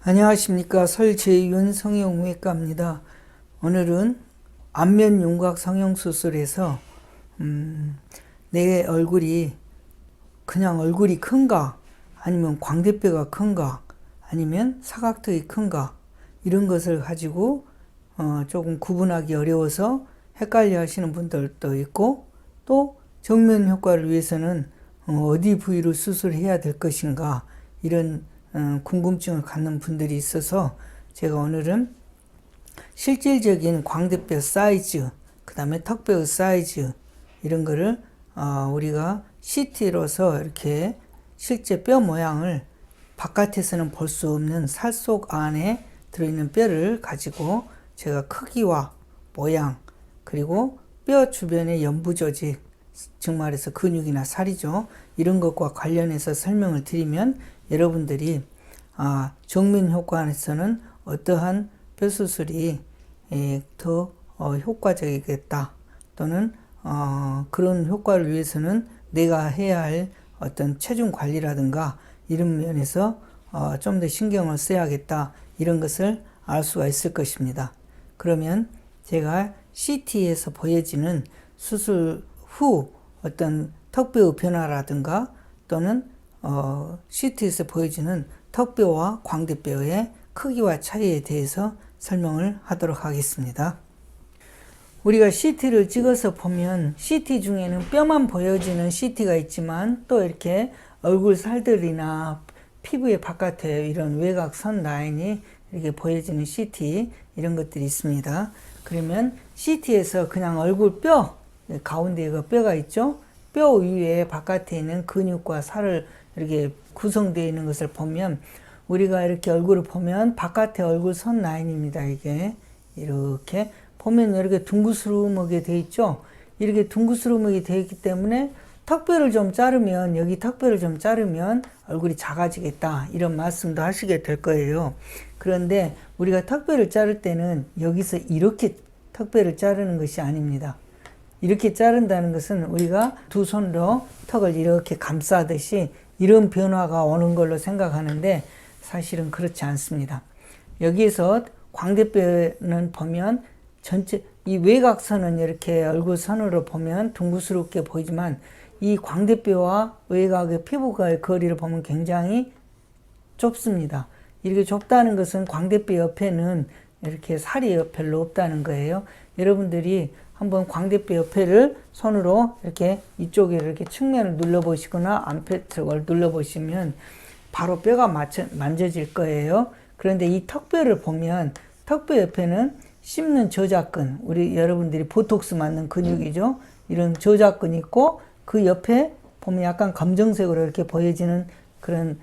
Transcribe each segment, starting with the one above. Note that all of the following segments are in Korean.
안녕하십니까. 설재윤 성형외과입니다. 오늘은 안면 윤곽 성형수술에서 내 얼굴이 그냥 얼굴이 큰가, 아니면 광대뼈가 큰가, 아니면 사각턱이 큰가, 이런 것을 가지고 조금 구분하기 어려워서 헷갈려 하시는 분들도 있고, 또 정면 효과를 위해서는 어디 부위로 수술해야 될 것인가, 이런 궁금증을 갖는 분들이 있어서 제가 오늘은 실질적인 광대뼈 사이즈, 그 다음에 턱뼈 사이즈, 이런 거를 우리가 CT로서 이렇게 실제 뼈 모양을 바깥에서는 볼 수 없는 살 속 안에 들어있는 뼈를 가지고 제가 크기와 모양, 그리고 뼈 주변의 연부 조직, 즉 말해서 근육이나 살이죠, 이런 것과 관련해서 설명을 드리면 여러분들이 정면 효과에서는 어떠한 뼈 수술이 더 효과적이겠다, 또는 그런 효과를 위해서는 내가 해야 할 어떤 체중 관리라든가 이런 면에서 좀 더 신경을 써야겠다, 이런 것을 알 수가 있을 것입니다. 그러면 제가 CT에서 보여지는 수술 후 어떤 턱뼈의 변화라든가, 또는 CT에서 보여지는 턱뼈와 광대뼈의 크기와 차이에 대해서 설명을 하도록 하겠습니다. 우리가 CT를 찍어서 보면 CT 중에는 뼈만 보여지는 CT가 있지만, 또 이렇게 얼굴 살들이나 피부의 바깥에 이런 외곽선 라인이 이렇게 보여지는 CT, 이런 것들이 있습니다. 그러면 CT에서 그냥 얼굴 뼈 가운데에 뼈가 있죠. 뼈 위에 바깥에 있는 근육과 살을 이렇게 구성되어 있는 것을 보면, 우리가 이렇게 얼굴을 보면 바깥에 얼굴 선 라인입니다. 이게 이렇게 보면 이렇게 둥그스름하게 되어 있죠. 이렇게 둥그스름하게 되어 있기 때문에 턱뼈를 좀 자르면, 여기 턱뼈를 좀 자르면 얼굴이 작아지겠다, 이런 말씀도 하시게 될 거예요. 그런데 우리가 턱뼈를 자를 때는 여기서 이렇게 턱뼈를 자르는 것이 아닙니다. 이렇게 자른다는 것은 우리가 두 손으로 턱을 이렇게 감싸듯이 이런 변화가 오는 걸로 생각하는데, 사실은 그렇지 않습니다. 여기에서 광대뼈는 보면 전체 이 외곽선은 이렇게 얼굴 선으로 보면 둥그스럽게 보이지만, 이 광대뼈와 외곽의 피부과의 거리를 보면 굉장히 좁습니다. 이렇게 좁다는 것은 광대뼈 옆에는 이렇게 살이 별로 없다는 거예요. 여러분들이 한번 광대뼈 옆에를 손으로 이렇게 이쪽에 이렇게 측면을 눌러보시거나 안쪽 쪽을 눌러보시면 바로 뼈가 만져질 거예요. 그런데 이 턱뼈를 보면 턱뼈 옆에는 씹는 저작근, 우리 여러분들이 보톡스 맞는 근육이죠. 이런 저작근이 있고, 그 옆에 보면 약간 검정색으로 이렇게 보여지는 그런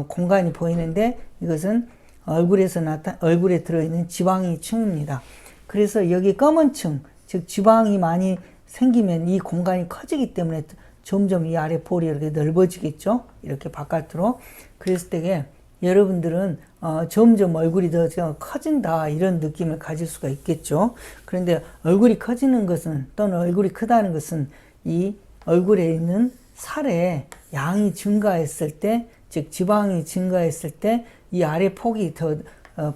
공간이 보이는데, 이것은 얼굴에 들어있는 지방이 층입니다. 그래서 여기 검은 층, 즉 지방이 많이 생기면 이 공간이 커지기 때문에 점점 이 아래 볼이 이렇게 넓어지겠죠. 이렇게 바깥으로. 그랬을 때 여러분들은 점점 얼굴이 더 커진다, 이런 느낌을 가질 수가 있겠죠. 그런데 얼굴이 커지는 것은, 또는 얼굴이 크다는 것은 이 얼굴에 있는 살의 양이 증가했을 때, 즉 지방이 증가했을 때 이 아래 폭이 더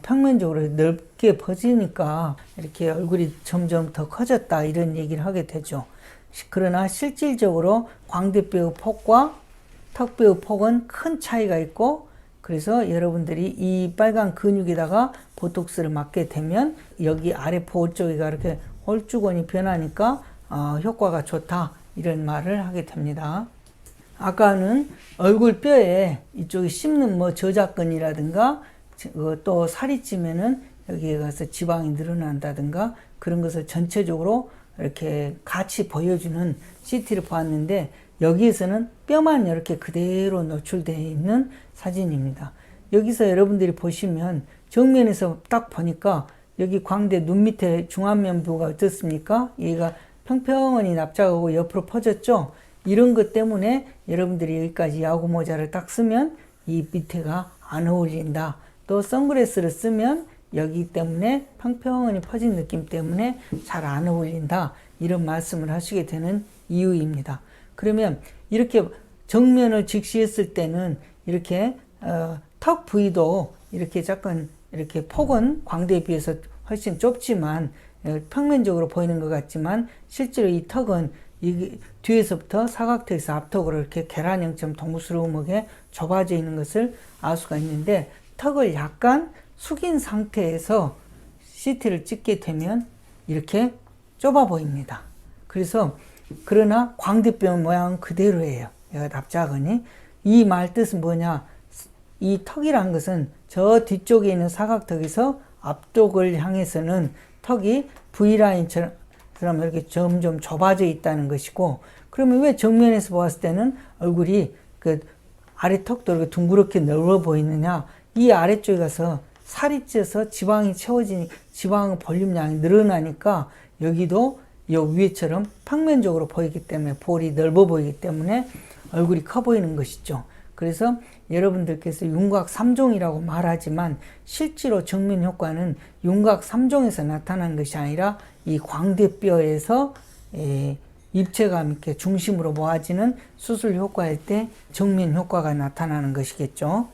평면적으로 넓게 퍼지니까 이렇게 얼굴이 점점 더 커졌다, 이런 얘기를 하게 되죠. 그러나 실질적으로 광대뼈의 폭과 턱뼈의 폭은 큰 차이가 있고, 그래서 여러분들이 이 빨간 근육에다가 보톡스를 맞게 되면 여기 아래 볼 쪽이가 이렇게 홀쭉원이 변하니까 효과가 좋다, 이런 말을 하게 됩니다. 아까는 얼굴 뼈에 이쪽에 씹는 저작근이라든가, 또 살이 찌면은 여기에 가서 지방이 늘어난다든가, 그런 것을 전체적으로 이렇게 같이 보여주는 CT를 보았는데, 여기에서는 뼈만 이렇게 그대로 노출되어 있는 사진입니다. 여기서 여러분들이 보시면 정면에서 딱 보니까 여기 광대 눈 밑에 중안면부가 어떻습니까? 얘가 평평하니 납작하고 옆으로 퍼졌죠? 이런 것 때문에 여러분들이 여기까지 야구 모자를 딱 쓰면 이 밑에가 안 어울린다. 또 선글라스를 쓰면 여기 때문에 평평하니 퍼진 느낌 때문에 잘 안 어울린다, 이런 말씀을 하시게 되는 이유입니다. 그러면 이렇게 정면을 직시했을 때는 이렇게 턱 부위도 이렇게 약간 이렇게 폭은 광대에 비해서 훨씬 좁지만 평면적으로 보이는 것 같지만 실제로 이 턱은 이 뒤에서부터 사각턱에서 앞턱으로 이렇게 계란형처럼 동부스름하게 좁아져 있는 것을 알 수가 있는데 턱을 약간 숙인 상태에서 CT를 찍게 되면 이렇게 좁아 보입니다. 그래서 그러나 광대뼈 모양은 그대로예요. 얘가 납작하니 이 말 뜻은 뭐냐? 이 턱이란 것은 저 뒤쪽에 있는 사각턱에서 앞쪽을 향해서는 턱이 V라인처럼 이렇게 점점 좁아져 있다는 것이고, 그러면 왜 정면에서 보았을 때는 얼굴이 그 아래 턱도 이렇게 둥그렇게 넓어 보이느냐? 이 아래쪽에 가서 살이 쪄서 지방이 채워지니 지방 볼륨량이 늘어나니까 여기도 이 위에처럼 평면적으로 보이기 때문에 볼이 넓어 보이기 때문에 얼굴이 커 보이는 것이죠. 그래서 여러분들께서 윤곽 3종이라고 말하지만 실제로 정면 효과는 윤곽 3종에서 나타나는 것이 아니라 이 광대뼈에서 입체감 있게 중심으로 모아지는 수술 효과일 때 정면 효과가 나타나는 것이겠죠.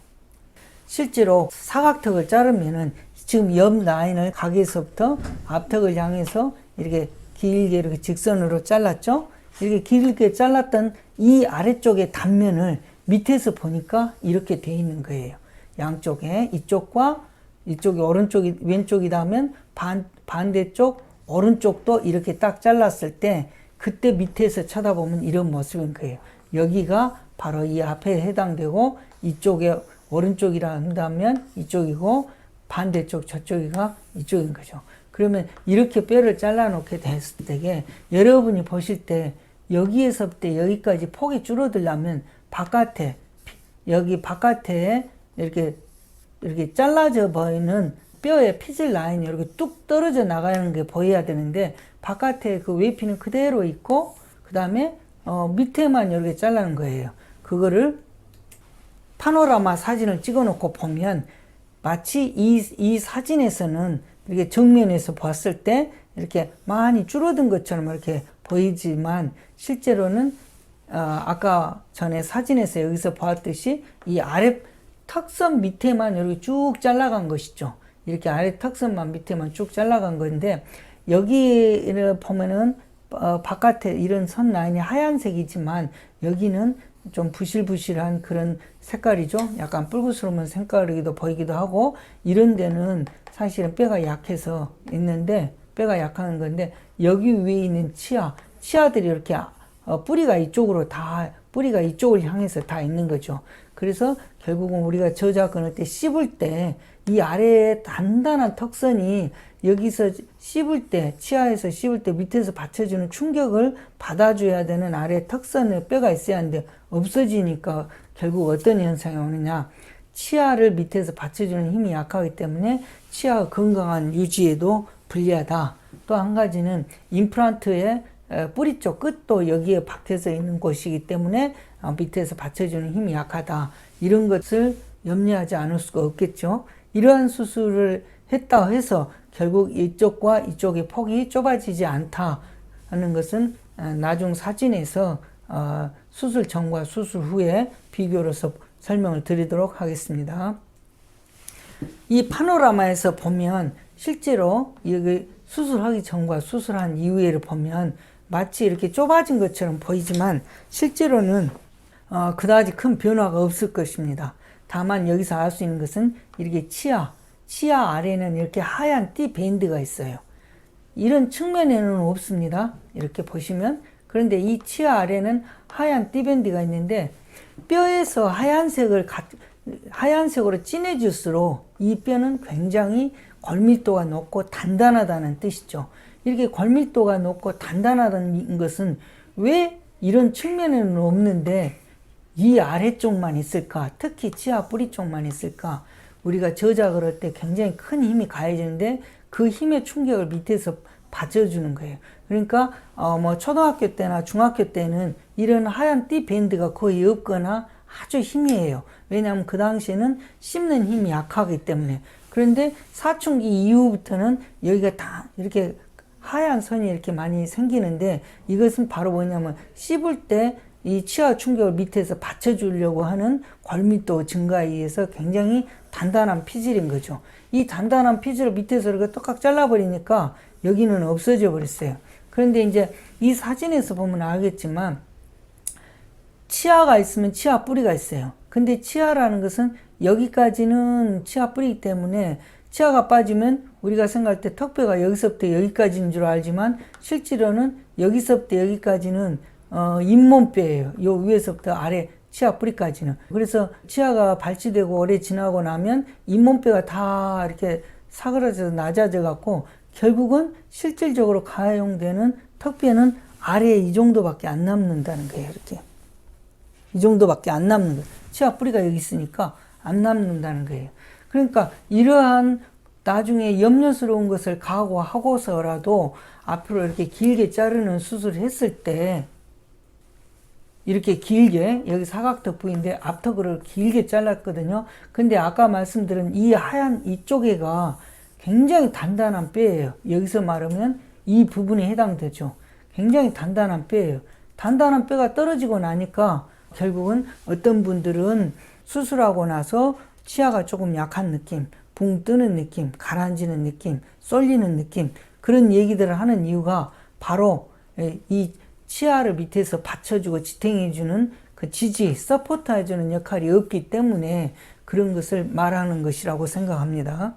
실제로 사각턱을 자르면은 지금 옆 라인을 각에서부터 앞턱을 향해서 이렇게 길게 이렇게 직선으로 잘랐죠. 이렇게 길게 잘랐던 이 아래쪽의 단면을 밑에서 보니까 이렇게 돼 있는 거예요. 양쪽에 이쪽과 이쪽이 오른쪽이 왼쪽이다 하면 반대쪽 오른쪽도 이렇게 딱 잘랐을 때 그때 밑에서 쳐다보면 이런 모습인 거예요. 여기가 바로 이 앞에 해당되고 이쪽에 오른쪽이라 한다면 이쪽이고 반대쪽 저쪽이가 이쪽인 거죠. 그러면 이렇게 뼈를 잘라 놓게 됐을 때에 여러분이 보실 때 여기에서부터 여기까지 폭이 줄어들려면 바깥에 여기 바깥에 이렇게 잘라져 보이는 뼈의 피질 라인이 이렇게 뚝 떨어져 나가는 게 보여야 되는데 바깥에 그 웨이피는 그대로 있고 그 다음에 밑에만 이렇게 잘라는 거예요. 그거를 파노라마 사진을 찍어 놓고 보면 마치 이 사진에서는 이렇게 정면에서 봤을 때 이렇게 많이 줄어든 것처럼 이렇게 보이지만 실제로는 아까 전에 사진에서 여기서 보았듯이 이 아래 턱선 밑에만 이렇게 쭉 잘라간 것이죠. 이렇게 아래 턱선만 밑에만 쭉 잘라간 건데 여기를 보면은 바깥에 이런 선 라인이 하얀색이지만 여기는 좀 부실부실한 그런 색깔이죠. 약간 붉으스러운 색깔이기도 보이기도 하고 이런 데는 사실은 뼈가 약해서 있는데 뼈가 약한 건데 여기 위에 있는 치아들이 이렇게 뿌리가 이쪽으로 뿌리가 이쪽을 향해서 다 있는 거죠. 그래서 결국은 우리가 저자 끊을 때 씹을 때 이 아래에 단단한 턱선이 여기서 씹을 때 치아에서 씹을 때 밑에서 받쳐주는 충격을 받아줘야 되는 아래 턱선에 뼈가 있어야 하는데 없어지니까 결국 어떤 현상이 오느냐, 치아를 밑에서 받쳐주는 힘이 약하기 때문에 치아 건강한 유지에도 불리하다. 또 한 가지는 임플란트의 뿌리 쪽 끝도 여기에 박혀서 있는 곳이기 때문에 밑에서 받쳐주는 힘이 약하다. 이런 것을 염려하지 않을 수가 없겠죠. 이러한 수술을 했다 해서 결국 이쪽과 이쪽의 폭이 좁아지지 않다 하는 것은 나중 사진에서 수술 전과 수술 후에 비교로서 설명을 드리도록 하겠습니다. 이 파노라마에서 보면 실제로 여기 수술하기 전과 수술한 이후에를 보면 마치 이렇게 좁아진 것처럼 보이지만 실제로는 그다지 큰 변화가 없을 것입니다. 다만 여기서 알 수 있는 것은 이렇게 치아 아래는 이렇게 하얀 띠 밴드가 있어요. 이런 측면에는 없습니다. 이렇게 보시면. 그런데 이 치아 아래는 하얀 띠 밴드가 있는데 뼈에서 하얀색으로 진해질수록 이 뼈는 굉장히 골밀도가 높고 단단하다는 뜻이죠. 이렇게 골밀도가 높고 단단하다는 것은 왜 이런 측면에는 없는데 이 아래쪽만 있을까? 특히 치아 뿌리 쪽만 있을까? 우리가 저작을 할 때 굉장히 큰 힘이 가해지는데 그 힘의 충격을 밑에서 받쳐주는 거예요. 그러니까 초등학교 때나 중학교 때는 이런 하얀 띠 밴드가 거의 없거나 아주 희미해요. 왜냐하면 그 당시에는 씹는 힘이 약하기 때문에. 그런데 사춘기 이후부터는 여기가 다 이렇게 하얀 선이 이렇게 많이 생기는데 이것은 바로 뭐냐면 씹을 때 이 치아 충격을 밑에서 받쳐주려고 하는 골밀도 증가에 의해서 굉장히 단단한 피질인 거죠. 이 단단한 피질을 밑에서 이렇게 똑같이 잘라버리니까 여기는 없어져 버렸어요. 그런데 이제 이 사진에서 보면 알겠지만 치아가 있으면 치아 뿌리가 있어요. 근데 치아라는 것은 여기까지는 치아 뿌리이기 때문에 치아가 빠지면 우리가 생각할 때 턱뼈가 여기서부터 여기까지인 줄 알지만 실제로는 여기서부터 여기까지는 잇몸뼈예요. 요 위에서부터 아래 치아 뿌리까지는. 그래서 치아가 발치되고 오래 지나고 나면 잇몸뼈가 다 이렇게 사그라져서 낮아져 갖고 결국은 실질적으로 가용되는 턱뼈는 아래에 이 정도밖에 안 남는다는 거예요. 이렇게 이 정도밖에 안 남는 거예요. 치아 뿌리가 여기 있으니까 안 남는다는 거예요. 그러니까 이러한 나중에 염려스러운 것을 각오하고서라도 앞으로 이렇게 길게 자르는 수술을 했을 때 이렇게 길게 여기 사각턱 부위인데 앞턱을 길게 잘랐거든요. 근데 아까 말씀드린 이 하얀 이쪽에가 굉장히 단단한 뼈예요. 여기서 말하면 이 부분에 해당되죠. 굉장히 단단한 뼈예요. 단단한 뼈가 떨어지고 나니까 결국은 어떤 분들은 수술하고 나서 치아가 조금 약한 느낌, 붕 뜨는 느낌, 가라앉는 느낌, 쏠리는 느낌, 그런 얘기들을 하는 이유가 바로 이 치아를 밑에서 받쳐주고 지탱해주는 그 지지, 서포트해주는 역할이 없기 때문에 그런 것을 말하는 것이라고 생각합니다.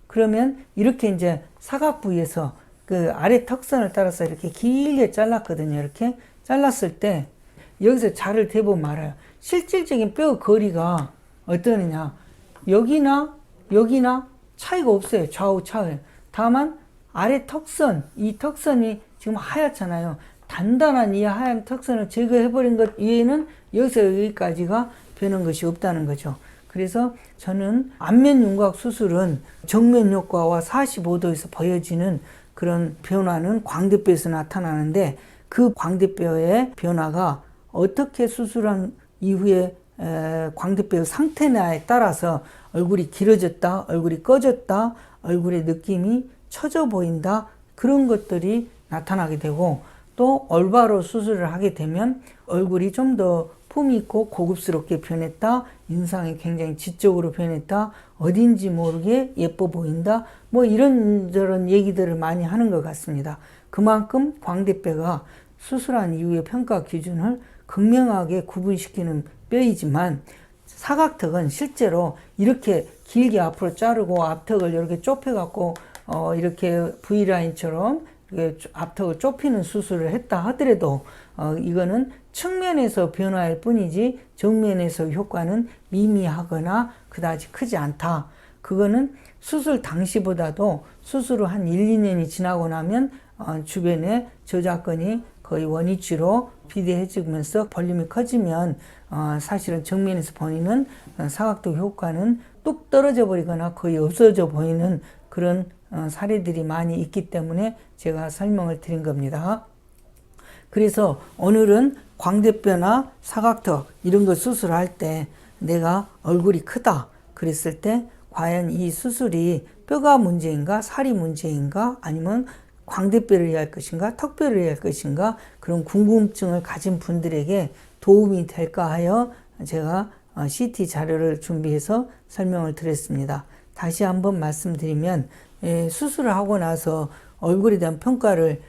그러면 이렇게 이제 사각 부위에서 그 아래 턱선을 따라서 이렇게 길게 잘랐거든요. 이렇게 잘랐을 때 여기서 자를 대고 말아요. 실질적인 뼈 거리가 어떠느냐? 여기나 여기나 차이가 없어요. 좌우 차이. 다만 아래 턱선, 이 턱선이 지금 하얗잖아요. 단단한 이 하얀 턱선을 제거해버린 것 이외에는 여기서 여기까지가 변한 것이 없다는 거죠. 그래서 저는 안면 윤곽 수술은 정면 효과와 45도에서 보여지는 그런 변화는 광대뼈에서 나타나는데 그 광대뼈의 변화가 어떻게 수술한 이후에 광대뼈 상태냐에 따라서 얼굴이 길어졌다, 얼굴이 꺼졌다, 얼굴의 느낌이 처져 보인다, 그런 것들이 나타나게 되고 또 올바로 수술을 하게 되면 얼굴이 좀 더 품이 있고 고급스럽게 변했다, 인상이 굉장히 지적으로 변했다, 어딘지 모르게 예뻐 보인다, 뭐 이런저런 얘기들을 많이 하는 것 같습니다. 그만큼 광대뼈가 수술한 이후의 평가 기준을 극명하게 구분시키는 뼈이지만 사각턱은 실제로 이렇게 길게 앞으로 자르고 앞턱을 이렇게 좁혀갖고 이렇게 V라인처럼 앞턱을 좁히는 수술을 했다 하더라도 이거는 측면에서 변화일 뿐이지 정면에서 효과는 미미하거나 그다지 크지 않다. 그거는 수술 당시보다도 수술 후 한 1, 2년이 지나고 나면 주변에 저작근이 거의 원위치로 비대해지면서 볼륨이 커지면 사실은 정면에서 보이는 사각턱 효과는 뚝 떨어져 버리거나 거의 없어져 보이는 그런 사례들이 많이 있기 때문에 제가 설명을 드린 겁니다. 그래서 오늘은 광대뼈나 사각턱 이런 거 수술할 때 내가 얼굴이 크다 그랬을 때 과연 이 수술이 뼈가 문제인가 살이 문제인가 아니면 광대뼈를 해야 할 것인가 턱뼈를 해야 할 것인가 그런 궁금증을 가진 분들에게 도움이 될까 하여 제가 CT 자료를 준비해서 설명을 드렸습니다. 다시 한번 말씀드리면 수술을 하고 나서 얼굴에 대한 평가를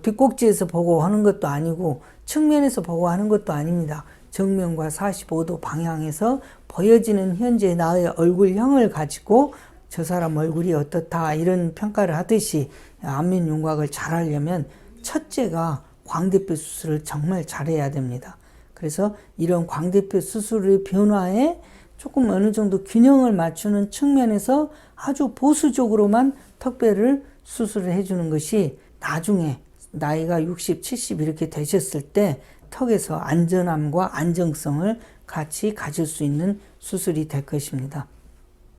뒷꼭지에서 보고 하는 것도 아니고 측면에서 보고 하는 것도 아닙니다. 정면과 45도 방향에서 보여지는 현재 나의 얼굴형을 가지고 저 사람 얼굴이 어떻다 이런 평가를 하듯이 안면 윤곽을 잘 하려면 첫째가 광대뼈 수술을 정말 잘해야 됩니다. 그래서 이런 광대뼈 수술의 변화에 조금 어느 정도 균형을 맞추는 측면에서 아주 보수적으로만 턱뼈를 수술을 해주는 것이 나중에 나이가 60, 70 이렇게 되셨을 때 턱에서 안전함과 안정성을 같이 가질 수 있는 수술이 될 것입니다.